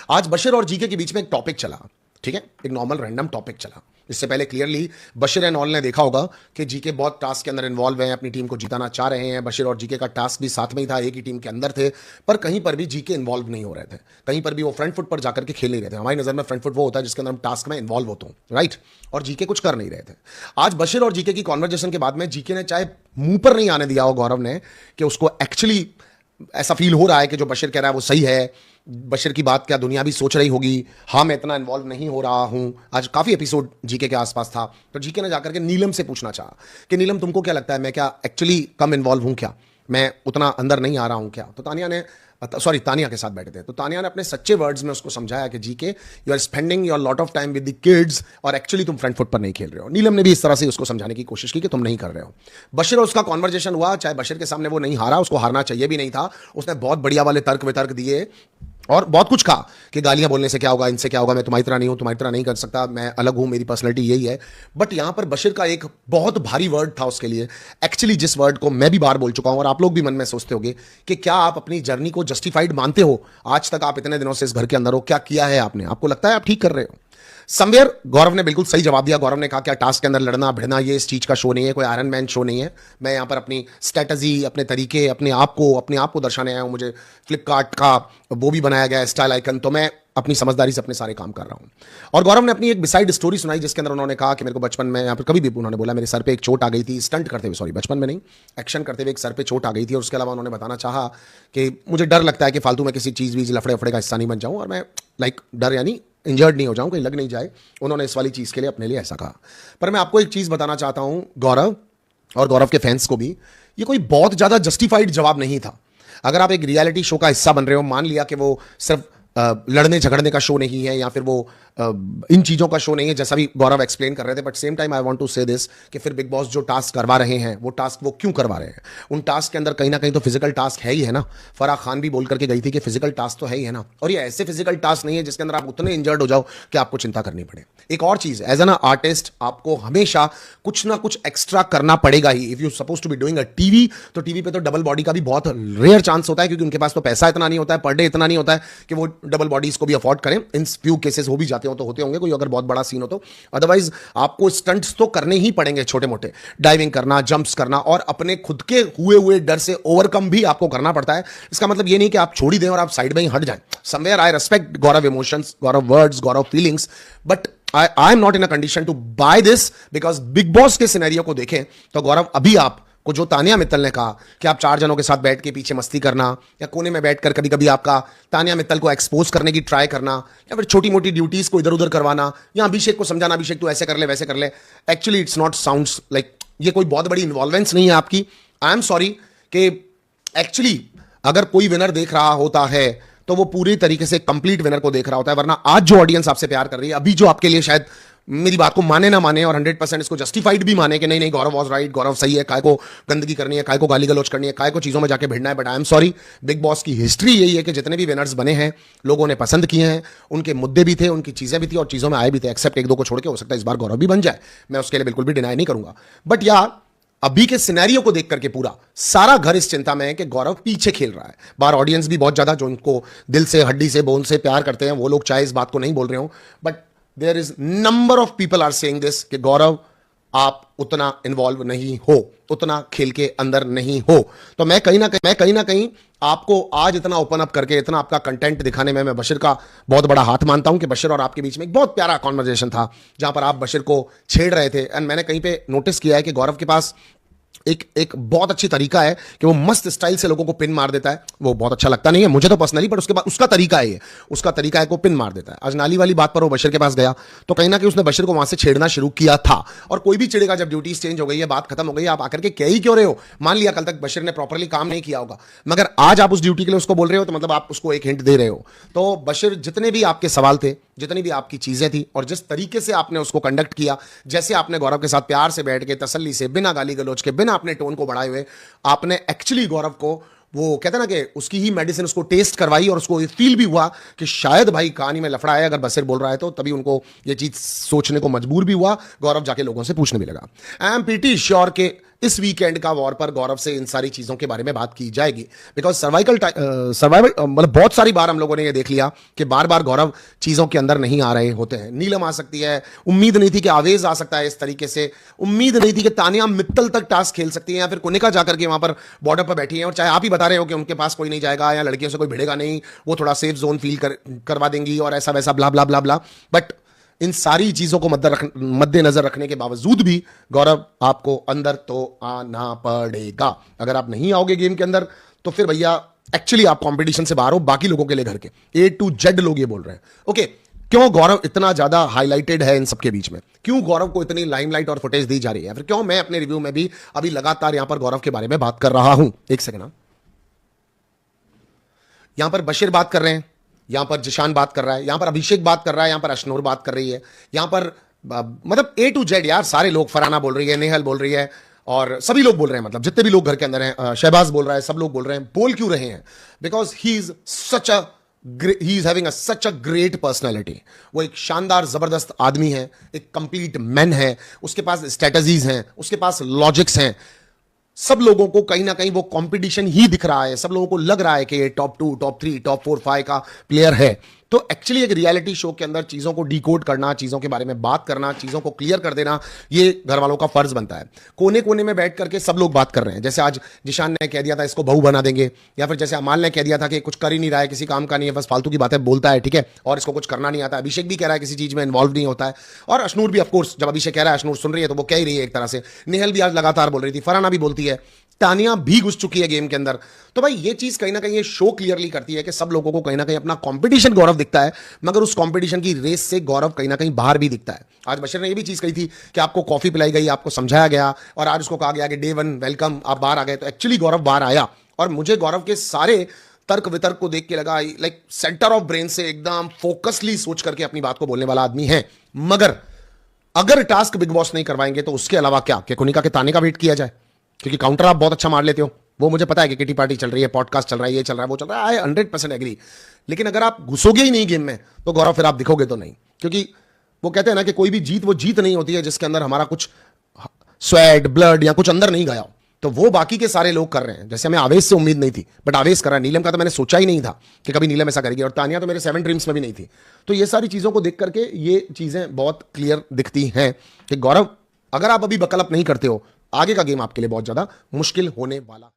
आज बशीर और जीके के बीच में एक टॉपिक चला, ठीक है, एक नॉर्मल रैंडम टॉपिक चला। इससे पहले क्लियरली बशीर एंड ऑल ने देखा होगा कि जीके बहुत टास्क के अंदर इन्वॉल्व हैं, अपनी टीम को जिताना चाह रहे हैं। बशीर और जीके का टास्क भी साथ में ही था, एक ही टीम के अंदर थे, पर कहीं पर भी जीके इन्वॉल्व नहीं हो रहे थे, कहीं पर भी वो फ्रंट फुट पर जाकर के खेल नहीं रहे थे। हमारी नजर में फ्रंट फुट वो होता है जिसके अंदर हम टास्क में इन्वॉल्व होता हूँ, राइट, और जीके कुछ कर नहीं रहे थे। आज बशीर और जीके की कॉन्वर्जेशन के बाद में जीके ने चाहे मुंह पर नहीं आने दिया हो गौरव ने कि उसको एक्चुअली ऐसा फील हो रहा है कि जो बशीर कह रहा है वो सही है, बशीर की बात क्या दुनिया भी सोच रही होगी, हाँ मैं इतना इन्वॉल्व नहीं हो रहा हूं। आज काफी एपिसोड जीके के आसपास था, तो जीके ने जाकर के नीलम से पूछना चाहा कि नीलम तुमको क्या लगता है, मैं क्या एक्चुअली कम इन्वॉल्व हूं, क्या मैं उतना अंदर नहीं आ रहा हूं क्या। तो तानिया के साथ बैठे थे, तो तानिया ने अपने सच्चे वर्ड्स में उसको समझाया कि GK you are spending your lot of time with the kids और एक्चुअली तुम फ्रंट फुट पर नहीं खेल रहे हो। नीलम ने भी इस तरह से उसको समझाने की कोशिश की कि तुम नहीं कर रहे हो। बशीर और उसका कॉन्वर्जेशन हुआ, चाहे बशीर के सामने वो नहीं हारा, उसको हारना चाहिए भी नहीं था, उसने बहुत बढ़िया वाले तर्क वितर्क दिए और बहुत कुछ कहा कि गालियां बोलने से क्या होगा, इनसे क्या होगा, मैं तुम्हारी तरह नहीं हूं, तुम्हारी तरह नहीं कर सकता, मैं अलग हूं, मेरी पर्सनैलिटी यही है। बट यहां पर बशीर का एक बहुत भारी वर्ड था उसके लिए, एक्चुअली जिस वर्ड को मैं भी बार बोल चुका हूं और आप लोग भी मन में सोचते होंगे कि क्या आप अपनी जर्नी को जस्टिफाइड मानते हो। आज तक आप इतने दिनों से इस घर के अंदर हो, क्या किया है आपने, आपको लगता है आप ठीक कर रहे हो। समवेयर गौरव ने बिल्कुल सही जवाब दिया। गौरव ने कहा क्या टास्क के अंदर लड़ना भिड़ना ये इस चीज का शो नहीं है, कोई आयरन मैन शो नहीं है। मैं यहां पर अपनी स्ट्रेटजी, अपने तरीके, अपने आप को दर्शाने आया हूं। मुझे फ्लिपकार्ट का वो भी बनाया गया है स्टाइल आइकन, तो मैं अपनी समझदारी से अपने सारे काम कर रहा हूं। और गौरव ने अपनी एक बिसाइड स्टोरी सुनाई जिसके अंदर उन्होंने कहा कि मेरे को बचपन में यहां पर कभी भी उन्होंने बोला मेरे सर पे एक चोट आ गई थी स्टंट करते हुए, सॉरी बचपन में नहीं, एक्शन करते हुए एक सर पे चोट आ गई थी। और उसके अलावा उन्होंने बताना चाहा कि मुझे डर लगता है कि फालतू में किसी चीज़ वीज लफड़े वफड़े का हिस्सा नहीं बन जाऊं और मैं डर यानी इंजर्ड नहीं हो जाऊं, कहीं लग नहीं जाए। उन्होंने इस वाली चीज़ के लिए अपने लिए ऐसा कहा। पर मैं आपको एक चीज़ बताना चाहता हूं गौरव और गौरव के फैंस को भी, ये कोई बहुत ज़्यादा जस्टिफाइड जवाब नहीं था। अगर आप एक रियलिटी शो का हिस्सा बन रहे हो, मान लिया कि वो सिर्फ लड़ने झगड़ने का शो नहीं है या फिर वो इन चीज़ों का शो नहीं है जैसा भी गौरव एक्सप्लेन कर रहे थे, but same time I want to say this कि फिर बिग बॉस जो टास्क करवा रहे हैं वो टास्क वो क्यों करवा रहे हैं। उन टास्क के अंदर कहीं ना कहीं तो फिजिकल टास्क है ही है ना। फराह खान भी बोल करके गई थी कि फिजिकल टास्क तो है ही है ना, और ये ऐसे फिजिकल टास्क नहीं है जिसके अंदर आप उतने इंजर्ड हो जाओ कि आपको चिंता करनी पड़े। एक और चीज़, एज एन आर्टिस्ट आपको हमेशा कुछ ना कुछ एक्स्ट्रा करना पड़ेगा ही। If you suppose to be doing a TV, तो टीवी पे तो डबल बॉडी का भी बहुत रेयर चांस होता है क्योंकि उनके पास तो पैसा इतना नहीं होता है, पर डे इतना नहीं होता है कि वो डबल बॉडीज को भी अफोर्ड करें। इन फ्यू केसेस हो भी जाते हो तो होते होंगे कोई अगर बहुत बड़ा सीन हो तो, अदरवाइज आपको स्टंट्स तो करने ही पड़ेंगे, छोटे मोटे डाइविंग करना, जंप्स करना, और अपने खुद के हुए डर से ओवरकम भी आपको करना पड़ता है। इसका मतलब ये नहीं कि आप छोड़ ही दें और आप साइड में ही हट जाएं। Somewhere I respect Gaurav emotions, Gaurav words, Gaurav feelings, but I am not in a condition to buy this because big boss के सिनेरियो को देखें तो गौरव अभी आप को जो तानिया मित्तल ने कहा कि आप 4 जनों के साथ बैठ के पीछे मस्ती करना या कोने में बैठकर कभी कभी आपका तानिया मित्तल को एक्सपोज करने की ट्राई करना या फिर छोटी मोटी ड्यूटीज को इधर उधर करवाना या अभिषेक को समझाना अभिषेक तू ऐसे कर ले वैसे कर ले, actually it's not sounds like ये कोई बहुत बड़ी इन्वॉल्वेंस नहीं है आपकी। आई एम सॉरी कि एक्चुअली अगर कोई विनर देख रहा होता है तो वो पूरी तरीके से कंप्लीट विनर को देख रहा होता है, वरना आज जो ऑडियंस आपसे प्यार कर रही है, अभी जो आपके लिए शायद मेरी बात को माने ना माने और 100% इसको जस्टिफाइड भी माने कि नहीं नहीं गौरव वाज राइट, गौरव सही है, काय को गंदगी करनी है, काय को गाली गलौज करनी है, काय को चीज़ों में जाके भिड़ना है, but I am sorry big boss की हिस्ट्री यही है कि जितने भी विनर्स बने हैं लोगों ने पसंद किए हैं, उनके मुद्दे भी थे, उनकी चीज़ें भी थी और चीज़ों में आए भी थे, एक्सेप्ट एक दो को छोड़ के। हो सकता है इस बार गौरव भी बन जाए, मैं उसके लिए बिल्कुल भी डिनाई नहीं करूंगा, बट यार अभी के सिनेरियो को देख करके पूरा सारा घर इस चिंता में है कि गौरव पीछे खेल रहा है। बाहर ऑडियंस भी बहुत ज्यादा जो उनको दिल से हड्डी से बोन से प्यार करते हैं वो लोग चाहे इस बात को नहीं बोल रहे हो, but there is number of people are saying this कि गौरव आप उतना इन्वॉल्व नहीं हो, उतना खेल के अंदर नहीं हो। तो मैं कहीं ना कहीं आपको आज इतना ओपन अप करके इतना आपका कंटेंट दिखाने में मैं बशीर का बहुत बड़ा हाथ मानता हूं कि बशीर और आपके बीच में एक बहुत प्यारा कॉन्वर्जेशन था जहां पर आप बशीर को छेड़ रहे थे। एंड मैंने कहीं पे नोटिस किया है कि गौरव के पास एक बहुत अच्छी तरीका है कि वो मस्त स्टाइल से लोगों को पिन मार देता है। वो बहुत अच्छा लगता नहीं है मुझे तो पर्सनली, पर उसके बाद उसका तरीका है, उसका तरीका है कि वो पिन मार देता है। आज नाली वाली बात पर वो बशीर के पास गया तो कहीं ना कहीं उसने बशीर को वहां से छेड़ना शुरू किया था। और कोई भी चिड़ेगा जब ड्यूटीज चेंज हो गई है, बात खत्म हो गई, आप आकर के कह ही क्यों रहे हो। मान लिया कल तक बशीर ने प्रॉपरली काम नहीं किया होगा, मगर आज आप उस ड्यूटी के लिए उसको बोल रहे हो तो मतलब आप उसको एक हिंट दे रहे हो। तो बशीर जितने भी आपके सवाल थे, जितनी भी आपकी चीजें थी और जिस तरीके से आपने उसको कंडक्ट किया, जैसे आपने गौरव के साथ प्यार से बैठ के तसल्ली से बिना गाली गलौज के बिना अपने टोन को बढ़ाए हुए आपने एक्चुअली गौरव को वो कहते ना कि उसकी ही मेडिसिन उसको टेस्ट करवाई और उसको ये फील भी हुआ कि शायद भाई कहानी में लफड़ा है, अगर बशीर बोल रहा है तो तभी उनको ये चीज सोचने को मजबूर भी हुआ। गौरव जाके लोगों से पूछने भी लगा। आई एम प्रीटी श्योर के इस वीकेंड का वॉर पर गौरव से इन सारी चीजों के बारे में बात की जाएगी। बिकॉज सर्वाइवल मतलब बहुत सारी बार हम लोगों ने ये देख लिया कि बार बार गौरव चीजों के अंदर नहीं आ रहे होते हैं। नीलम आ सकती है, उम्मीद नहीं थी कि आवेज आ सकता है इस तरीके से, उम्मीद नहीं थी कि तानिया मित्तल तक टास्क खेल सकती है या फिर कोनिका जाकर के वहां पर बॉर्डर पर बैठी है, और चाहे आप ही बता रहे हो कि उनके पास कोई नहीं जाएगा या लड़कियों से कोई भिड़ेगा नहीं, वो थोड़ा सेफ जोन फील करवा देंगी और ऐसा वैसा ब्ला ब्ला ब्ला ब्ला। बट इन सारी चीजों को मद्देनजर रखने के बावजूद भी गौरव आपको अंदर तो आना पड़ेगा। अगर आप नहीं आओगे गेम के अंदर तो फिर भैया एक्चुअली आप कंपटीशन से बाहर हो, बाकी लोगों के लिए घर के A to Z लोग ये बोल रहे हैं। ओके, क्यों गौरव इतना ज्यादा हाईलाइटेड है इन सबके बीच में, क्यों गौरव को इतनी लाइमलाइट और फुटेज दी जा रही है, फिर क्यों मैं अपने रिव्यू में भी अभी लगातार यहां पर गौरव के बारे में बात कर रहा हूं। एक सेकंड, यहां पर बशीर बात कर रहे हैं, यहां पर जिशान बात कर रहा है, यहां पर अभिषेक बात कर रहा है, यहां पर अशनूर बात कर रही है, यहां पर मतलब A to Z यार सारे लोग, फराना बोल रही है, नेहल बोल रही है, और सभी लोग बोल रहे हैं, मतलब जितने भी लोग घर के अंदर हैं, शहबाज बोल रहा है, सब लोग बोल रहे हैं। बोल क्यों रहे हैं? Because he is having such a great personality. वो एक शानदार जबरदस्त आदमी है, एक कंप्लीट मैन है, उसके पास स्ट्रेटजीज हैं, उसके पास लॉजिक्स हैं। सब लोगों को कहीं ना कहीं वो कंपटीशन ही दिख रहा है, सब लोगों को लग रहा है कि ये टॉप 2, टॉप 3, टॉप 4, 5 का प्लेयर है। तो एक्चुअली एक रियलिटी शो के अंदर चीजों को डिकोड करना, चीजों के बारे में बात करना, चीजों को क्लियर कर देना, ये घर वालों का फर्ज बनता है। कोने कोने में बैठ करके सब लोग बात कर रहे हैं, जैसे आज जिशान ने कह दिया था इसको बहू बना देंगे, या फिर जैसे अमाल ने कह दिया था कि कुछ कर ही नहीं रहा है, किसी काम का नहीं है, बस फालतू की बातें बोलता है, ठीक है, और इसको कुछ करना नहीं आता। अभिषेक भी कह रहा है किसी चीज में इन्वॉल्व नहीं होता है, और अशनूर भी ऑफकोर्स जब अभिषेक कह रहा है अशनूर सुन रही है तो वो कह ही रही है एक तरह से। नेहल भी आज लगातार बोल रही थी, फराना भी बोलती है, तानिया भी घुस चुकी है गेम के अंदर। तो भाई ये चीज कहीं ना कहीं ये शो क्लियरली करती है कि सब लोगों को कहीं ना कहीं अपना कंपटीशन गौरव दिखता है, मगर उस कंपटीशन की रेस से गौरव कहीं ना कहीं बाहर भी दिखता है। आज बशीर ने ये भी चीज कही थी कि आपको कॉफी पिलाई गई, आपको समझाया गया, और आज उसको कहा गया कि डे 1 वेलकम, आप बाहर आ गए। तो एक्चुअली गौरव बाहर आया, और मुझे गौरव के सारे तर्क वितर्क को देख के लगा लाइक सेंटर ऑफ ब्रेन से एकदम फोकसली सोच करके अपनी बात को बोलने वाला आदमी है। मगर अगर टास्क बिग बॉस नहीं करवाएंगे तो उसके अलावा क्या, कोनिका के ताने का वेट किया जाए? क्योंकि काउंटर आप बहुत अच्छा मार लेते हो, वो मुझे पता है कि किटी पार्टी चल रही है, पॉडकास्ट चल रहा है, ये चल रहा है, वो चल रहा है, आई 100% एग्री। लेकिन अगर आप घुसोगे ही नहीं गेम में तो गौरव फिर आप दिखोगे तो नहीं। क्योंकि वो कहते हैं ना कि कोई भी जीत वो जीत नहीं होती है जिसके अंदर हमारा कुछ स्वेट ब्लड या कुछ अंदर नहीं गया हो। तो वो बाकी के सारे लोग कर रहे हैं। जैसे हमें आवेश से उम्मीद नहीं थी, बट आवेश कर रहा है। नीलम का तो मैंने सोचा ही नहीं था कि कभी नीलम ऐसा करेगी, और तानिया तो मेरे 7 ड्रीम्स में भी नहीं थी। तो ये सारी चीजों को देख करके ये चीजें बहुत क्लियर दिखती हैं कि गौरव, अगर आप अभी बकल अप नहीं करते हो, आगे का गेम आपके लिए बहुत ज्यादा मुश्किल होने वाला।